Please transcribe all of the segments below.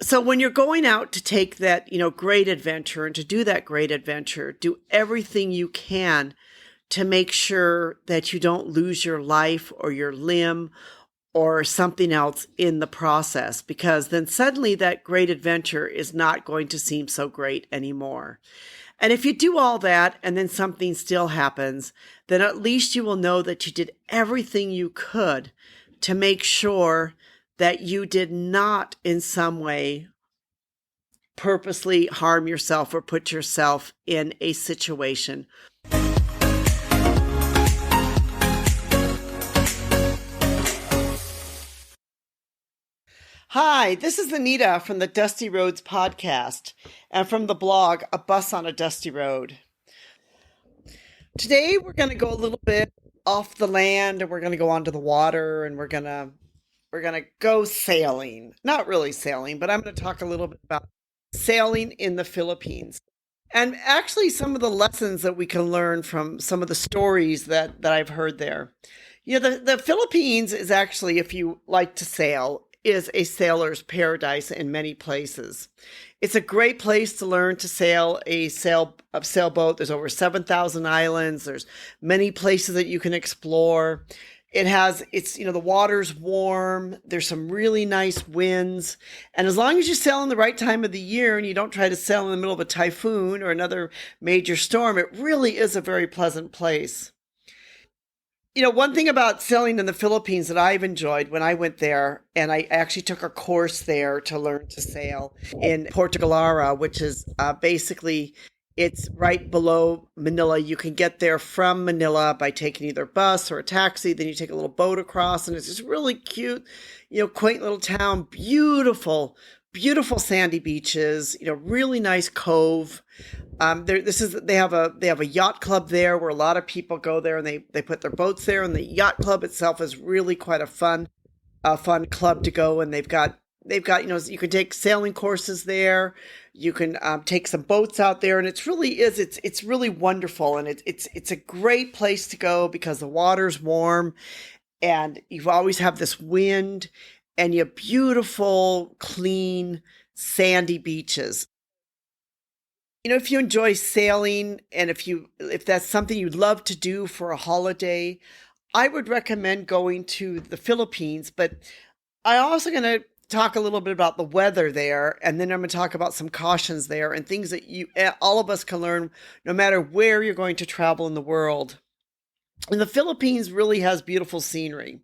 So when you're going out to take that, great adventure and to do that great adventure, do everything you can to make sure that you don't lose your life or your limb or something else in the process, because then suddenly that great adventure is not going to seem so great anymore. And if you do all that and then something still happens, then at least you will know that you did everything you could to make sure that you did not in some way purposely harm yourself or put yourself in a situation. Hi, this is Anita from the Dusty Roads podcast and from the blog A Bus on a Dusty Road. Today we're going to go a little bit off the land and we're going to go onto the water and we're going to go sailing. Not really sailing, but I'm going to talk a little bit about sailing in the Philippines. And actually some of the lessons that we can learn from some of the stories that I've heard there. The Philippines is actually, if you like to sail, is a sailor's paradise in many places. It's a great place to learn to sail a sailboat. There's over 7,000 islands. There's many places that you can explore. The water's warm. There's some really nice winds. And as long as you sail in the right time of the year and you don't try to sail in the middle of a typhoon or another major storm, it really is a very pleasant place. One thing about sailing in the Philippines that I've enjoyed when I went there, and I actually took a course there to learn to sail in Puerto Galera, which is basically, it's right below Manila. You can get there from Manila by taking either a bus or a taxi. Then you take a little boat across, and it's this really cute, quaint little town, beautiful sandy beaches, really nice cove. They have a yacht club there where a lot of people go there and they put their boats there, and the yacht club itself is really quite a fun club to go. And they've got you can take sailing courses there. You can take some boats out there, and it's really wonderful, and it's a great place to go because the water's warm, and you always have this wind, and you have beautiful, clean, sandy beaches. If you enjoy sailing and if that's something you'd love to do for a holiday, I would recommend going to the Philippines. But I'm also going to talk a little bit about the weather there, and then I'm going to talk about some cautions there and things that all of us can learn no matter where you're going to travel in the world. And the Philippines really has beautiful scenery.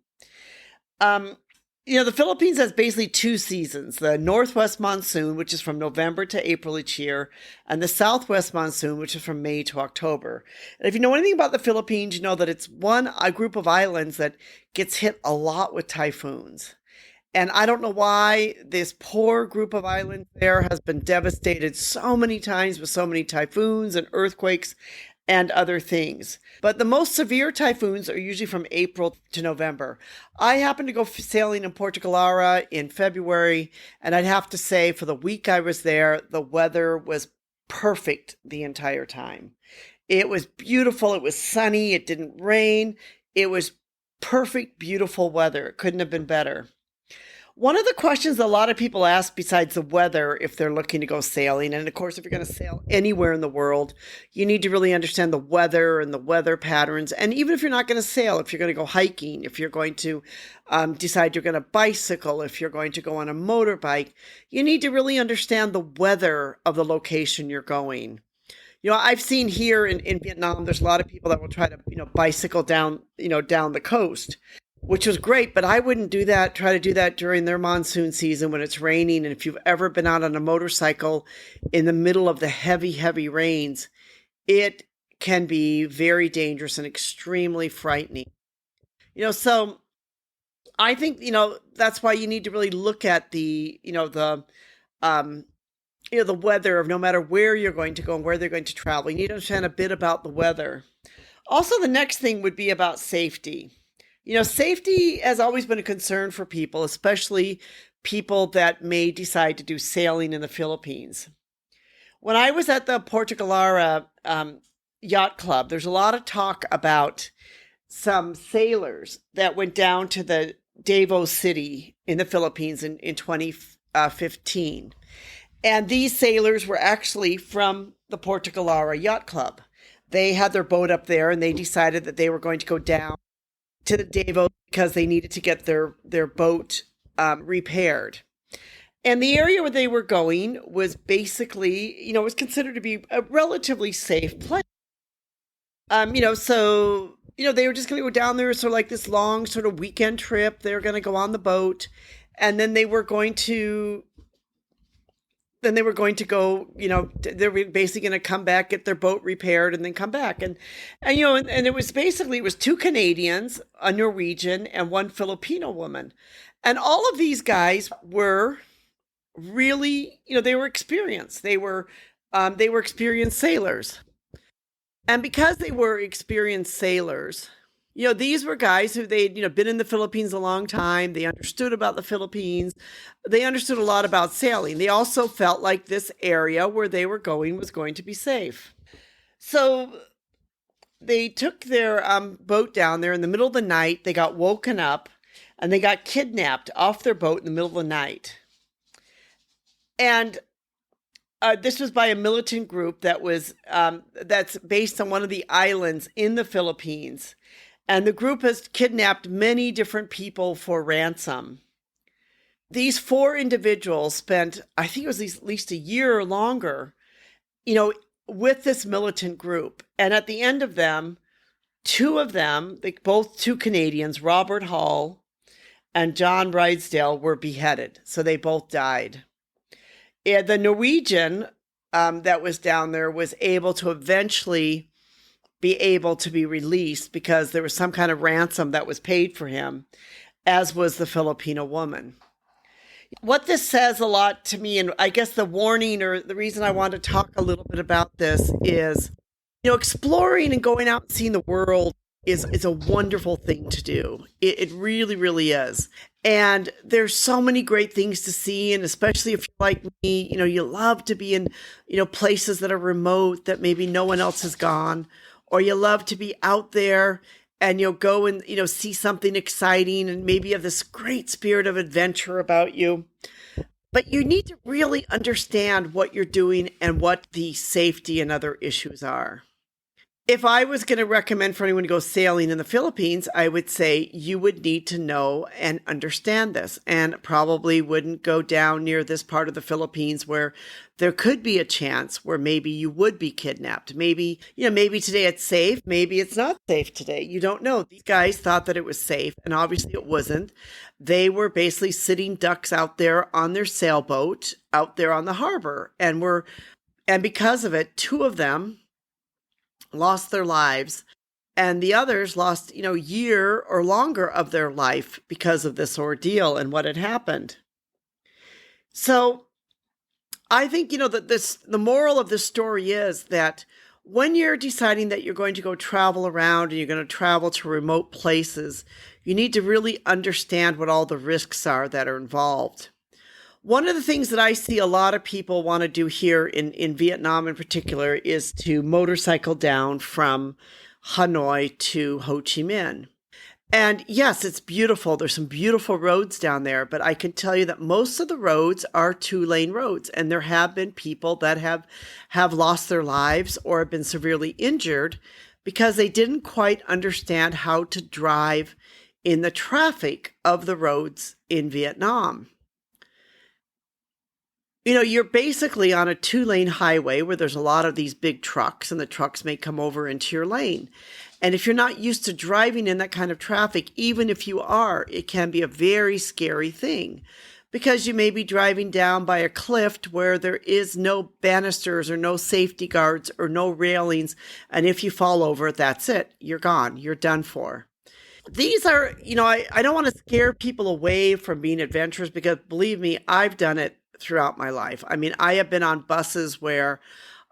The Philippines has basically two seasons, the northwest monsoon, which is from November to April each year, and the southwest monsoon, which is from May to October. And if you know anything about the Philippines, you know that it's a group of islands that gets hit a lot with typhoons. And I don't know why this poor group of islands there has been devastated so many times with so many typhoons and earthquakes and other things. But the most severe typhoons are usually from April to November. I happened to go sailing in Puerto Galera in February, and I'd have to say for the week I was there, the weather was perfect the entire time. It was beautiful. It was sunny. It didn't rain. It was perfect, beautiful weather. It couldn't have been better. One of the questions a lot of people ask besides the weather if they're looking to go sailing, and of course, if you're going to sail anywhere in the world, you need to really understand the weather and the weather patterns. And even if you're not going to sail, if you're going to go hiking, if you're going to decide you're going to bicycle, if you're going to go on a motorbike, you need to really understand the weather of the location you're going. I've seen here in Vietnam, there's a lot of people that will try to, bicycle down the coast, which was great, but I wouldn't try to do that during their monsoon season when it's raining. And if you've ever been out on a motorcycle in the middle of the heavy, heavy rains, it can be very dangerous and extremely frightening. So I think, that's why you need to really look at the weather of no matter where you're going to go and where they're going to travel. You need to understand a bit about the weather. Also, the next thing would be about safety. Safety has always been a concern for people, especially people that may decide to do sailing in the Philippines. When I was at the Puerto Galera Yacht Club, there's a lot of talk about some sailors that went down to the Davao City in the Philippines in 15. And these sailors were actually from the Porto Galara Yacht Club. They had their boat up there and they decided that they were going to go down to the Davos because they needed to get their boat repaired. And the area where they were going was basically, was considered to be a relatively safe place. They were just going to go down there, sort of like this long sort of weekend trip. They were going to go on the boat, and then they were going to go, they were basically going to come back, get their boat repaired, and then come back. And it was basically, it was two Canadians, a Norwegian, and one Filipino woman. And all of these guys were really, they were experienced. They were experienced sailors. And because they were experienced sailors, these were guys who they'd, been in the Philippines a long time. They understood about the Philippines. They understood a lot about sailing. They also felt like this area where they were going was going to be safe. So they took their boat down there in the middle of the night. They got woken up and they got kidnapped off their boat in the middle of the night. And this was by a militant group that's based on one of the islands in the Philippines. And the group has kidnapped many different people for ransom. These four individuals spent, I think it was at least a year or longer, with this militant group. And at the end of them, two of them, both two Canadians, Robert Hall and John Rydesdale, were beheaded. So they both died. The Norwegian that was down there was able to eventually be able to be released because there was some kind of ransom that was paid for him, as was the Filipino woman. What this says a lot to me, and I guess the warning or the reason I want to talk a little bit about this is, exploring and going out and seeing the world is a wonderful thing to do. It really, really is. And there's so many great things to see. And especially if you're like me, you love to be in, places that are remote that maybe no one else has gone, or you love to be out there and you'll go and, see something exciting and maybe have this great spirit of adventure about you. But you need to really understand what you're doing and what the safety and other issues are. If I was going to recommend for anyone to go sailing in the Philippines, I would say you would need to know and understand this, and probably wouldn't go down near this part of the Philippines where there could be a chance where maybe you would be kidnapped. Maybe today it's safe. Maybe it's not safe today. You don't know. These guys thought that it was safe, and obviously it wasn't. They were basically sitting ducks out there on their sailboat out there on the harbor, and because of it, two of them lost their lives, and the others lost, a year or longer of their life because of this ordeal and what had happened. So I think, that the moral of this story is that when you're deciding that you're going to go travel around and you're going to travel to remote places, you need to really understand what all the risks are that are involved. One of the things that I see a lot of people want to do here in Vietnam in particular is to motorcycle down from Hanoi to Ho Chi Minh. And yes, it's beautiful. There's some beautiful roads down there, but I can tell you that most of the roads are 2-lane roads. And there have been people that have lost their lives or have been severely injured because they didn't quite understand how to drive in the traffic of the roads in Vietnam. You're basically on a 2-lane highway where there's a lot of these big trucks, and the trucks may come over into your lane. And if you're not used to driving in that kind of traffic, even if you are, it can be a very scary thing because you may be driving down by a cliff where there is no banisters or no safety guards or no railings. And if you fall over, that's it. You're gone. You're done for. These are, I don't want to scare people away from being adventurous because believe me, I've done it throughout my life. I mean, I have been on buses where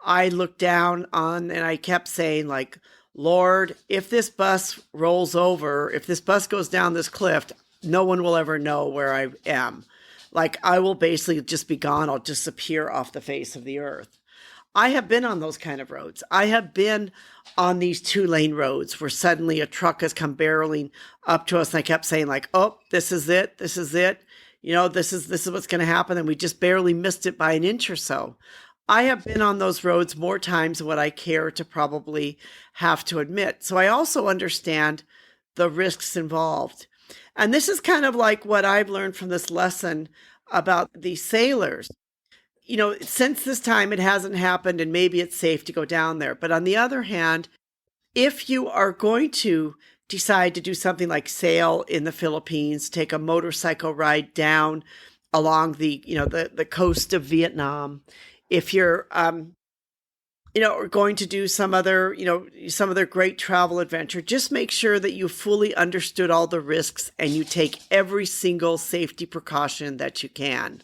I looked down on and I kept saying like, Lord, if this bus rolls over, if this bus goes down this cliff, no one will ever know where I am. Like I will basically just be gone. I'll disappear off the face of the earth. I have been on those kind of roads. I have been on these 2-lane roads where suddenly a truck has come barreling up to us. And I kept saying like, oh, this is it. This is it. This is what's going to happen, and we just barely missed it by an inch or so. I have been on those roads more times than what I care to probably have to admit. So I also understand the risks involved. And this is kind of like what I've learned from this lesson about these sailors. Since this time it hasn't happened and maybe it's safe to go down there. But on the other hand, if you are going to decide to do something like sail in the Philippines, take a motorcycle ride down along the coast of Vietnam, if you're or going to do some other great travel adventure, just make sure that you fully understood all the risks and you take every single safety precaution that you can.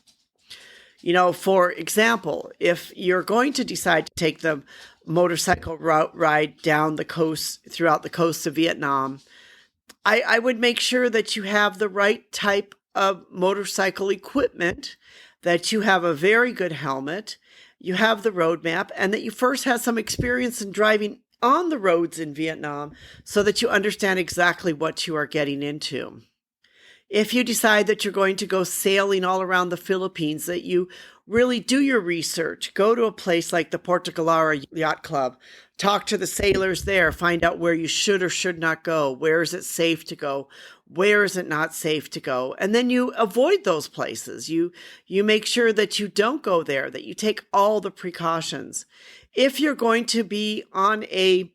For example, if you're going to decide to take the motorcycle route ride down the coast, throughout the coast of Vietnam, I would make sure that you have the right type of motorcycle equipment, that you have a very good helmet, you have the road map, and that you first have some experience in driving on the roads in Vietnam so that you understand exactly what you are getting into. If you decide that you're going to go sailing all around the Philippines, that you really do your research, go to a place like the Portogalera Yacht Club, talk to the sailors there, find out where you should or should not go, where is it safe to go, where is it not safe to go, and then you avoid those places. You make sure that you don't go there, that you take all the precautions. If you're going to be on a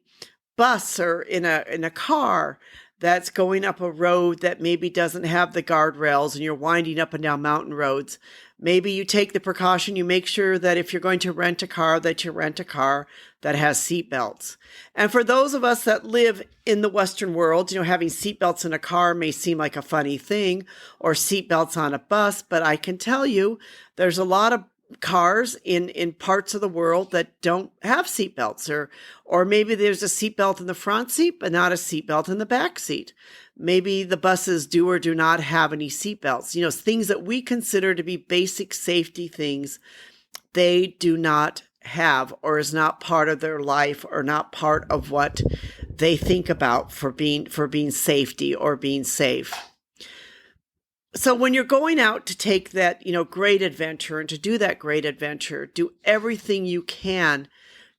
bus or in a car that's going up a road that maybe doesn't have the guardrails and you're winding up and down mountain roads, maybe you take the precaution, you make sure that if you're going to rent a car, that you rent a car that has seat belts. And for those of us that live in the Western world, having seat belts in a car may seem like a funny thing, or seat belts on a bus, but I can tell you there's a lot of cars in parts of the world that don't have seatbelts, or maybe there's a seatbelt in the front seat but not a seatbelt in the back seat. Maybe the buses do or do not have any seatbelts. Things that we consider to be basic safety things, they do not have, or is not part of their life, or not part of what they think about for being safety or being safe. So when you're going out to take that, great adventure, and to do that great adventure, do everything you can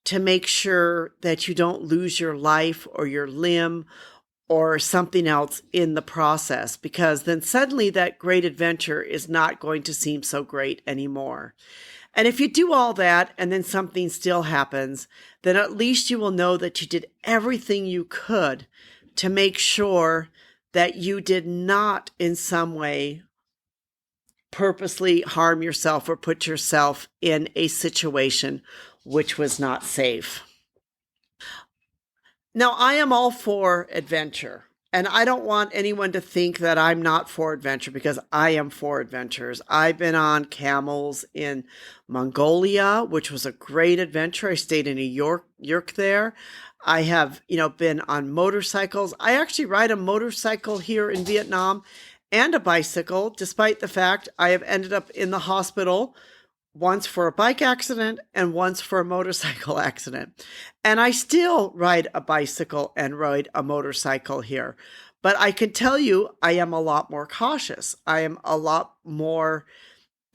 to make sure that you don't lose your life or your limb or something else in the process, because then suddenly that great adventure is not going to seem so great anymore. And if you do all that and then something still happens, then at least you will know that you did everything you could to make sure that you did not in some way purposely harm yourself or put yourself in a situation which was not safe. Now, I am all for adventure, and I don't want anyone to think that I'm not for adventure, because I am for adventures. I've been on camels in Mongolia, which was a great adventure. I stayed in a yurt there. I have, been on motorcycles. I actually ride a motorcycle here in Vietnam and a bicycle, despite the fact I have ended up in the hospital once for a bike accident and once for a motorcycle accident. And I still ride a bicycle and ride a motorcycle here. But I can tell you, I am a lot more cautious. I am a lot more,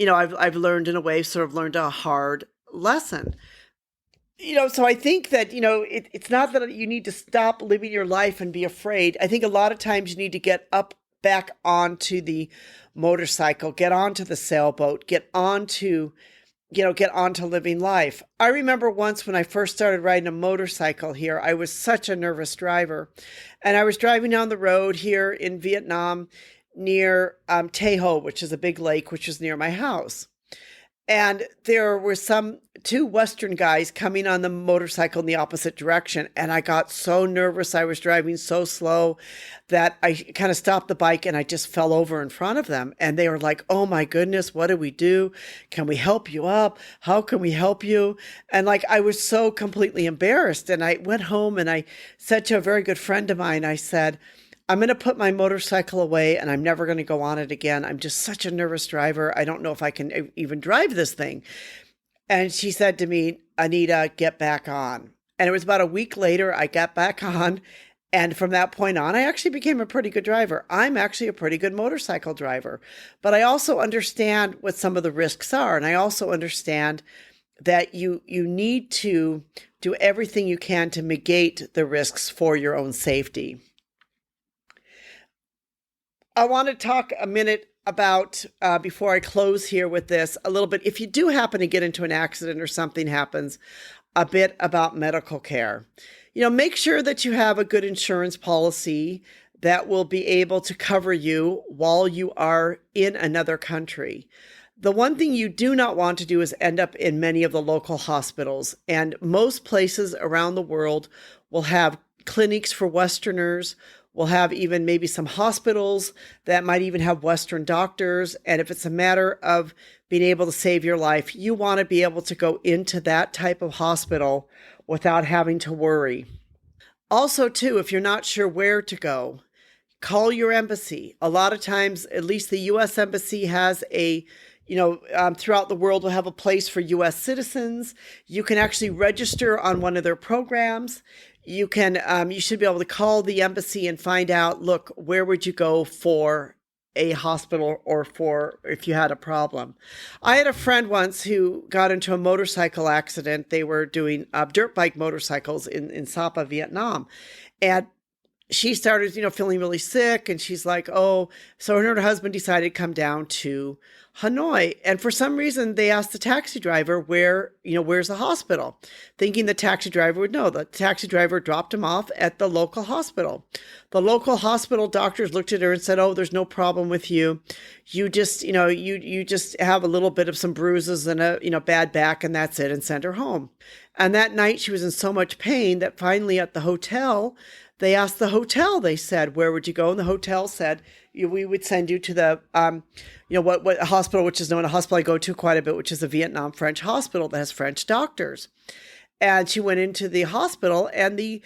I've learned in a way, sort of learned a hard lesson. So I think that, it's not that you need to stop living your life and be afraid. I think a lot of times you need to get back onto the motorcycle, get onto the sailboat, get onto living life. I remember once when I first started riding a motorcycle here, I was such a nervous driver. And I was driving down the road here in Vietnam near Tay-Ho, which is a big lake, which is near my house. And there were two Western guys coming on the motorcycle in the opposite direction. And I got so nervous. I was driving so slow that I kind of stopped the bike and I just fell over in front of them. And they were like, "Oh my goodness, what do we do? Can we help you up? How can we help you?" And I was so completely embarrassed. And I went home and I said to a very good friend of mine, I said, "I'm going to put my motorcycle away and I'm never going to go on it again. I'm just such a nervous driver. I don't know if I can even drive this thing." And she said to me, "Anita, get back on." And it was about a week later, I got back on And from that point on, I actually became a pretty good driver. I'm actually a pretty good motorcycle driver. But I also understand what some of the risks are. And I also understand that you need to do everything you can to mitigate the risks for your own safety. I want to talk a minute about, before I close here with this, a little bit, if you do happen to get into an accident or something happens, a bit about medical care. Make sure that you have a good insurance policy that will be able to cover you while you are in another country. The one thing you do not want to do is end up in many of the local hospitals. And most places around the world will have clinics for Westerners, will have even maybe some hospitals that might even have Western doctors. And if it's a matter of being able to save your life, you want to be able to go into that type of hospital without having to worry. Also, too, if you're not sure where to go, call your embassy. A lot of times, at least the U.S. Embassy has throughout the world will have a place for U.S. citizens. You can actually register on one of their programs. You should be able to call the embassy and find out, look, where would you go for a hospital or for if you had a problem. I had a friend once who got into a motorcycle accident. They were doing dirt bike motorcycles in Sapa, Vietnam. And she started, feeling really sick, and she's like, oh, so her and her husband decided to come down to Hanoi. And for some reason, they asked the taxi driver where's the hospital, thinking the taxi driver would know. The taxi driver dropped him off at the local hospital. The local hospital doctors looked at her and said, oh, there's no problem with you. You just, you just have a little bit of some bruises and a, bad back, and that's it, and sent her home. And that night she was in so much pain that finally at the hotel, they asked the hotel, they said, where would you go? And the hotel said, we would send you to the, what hospital, which is known, a hospital I go to quite a bit, which is a Vietnam French hospital that has French doctors. And she went into the hospital, and the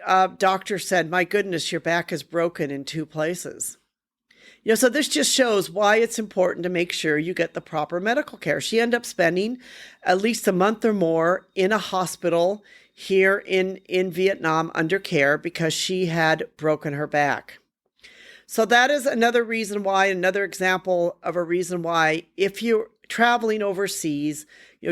doctor said, my goodness, your back is broken in 2 places. So this just shows why it's important to make sure you get the proper medical care. She ended up spending at least a month or more in a hospital here in Vietnam under care because she had broken her back. So that is another example of a reason why, if you're traveling overseas,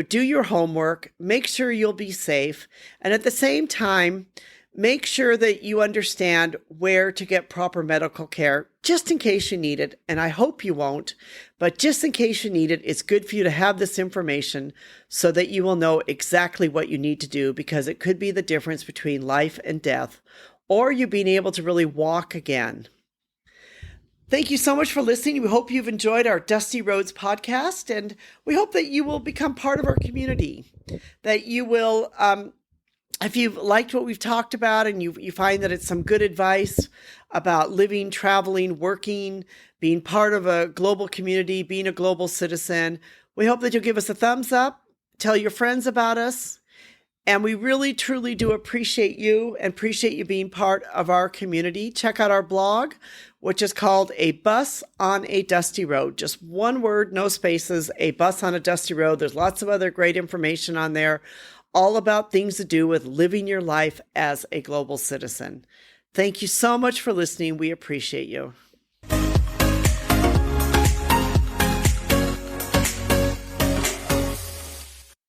do your homework, make sure you'll be safe, and at the same time, make sure that you understand where to get proper medical care, just in case you need it. And I hope you won't, but just in case you need it, it's good for you to have this information so that you will know exactly what you need to do, because it could be the difference between life and death, or you being able to really walk again. Thank you so much for listening. We hope you've enjoyed our Dusty Roads podcast, and we hope that you will become part of our community, that you will, if you've liked what we've talked about and you find that it's some good advice about living, traveling, working, being part of a global community, being a global citizen, we hope that you'll give us a thumbs up, tell your friends about us, and we really, truly do appreciate you and appreciate you being part of our community. Check out our blog, which is called A Bus on a Dusty Road. Just one word, no spaces, A Bus on a Dusty Road. There's lots of other great information on there, all about things to do with living your life as a global citizen. Thank you so much for listening. We appreciate you.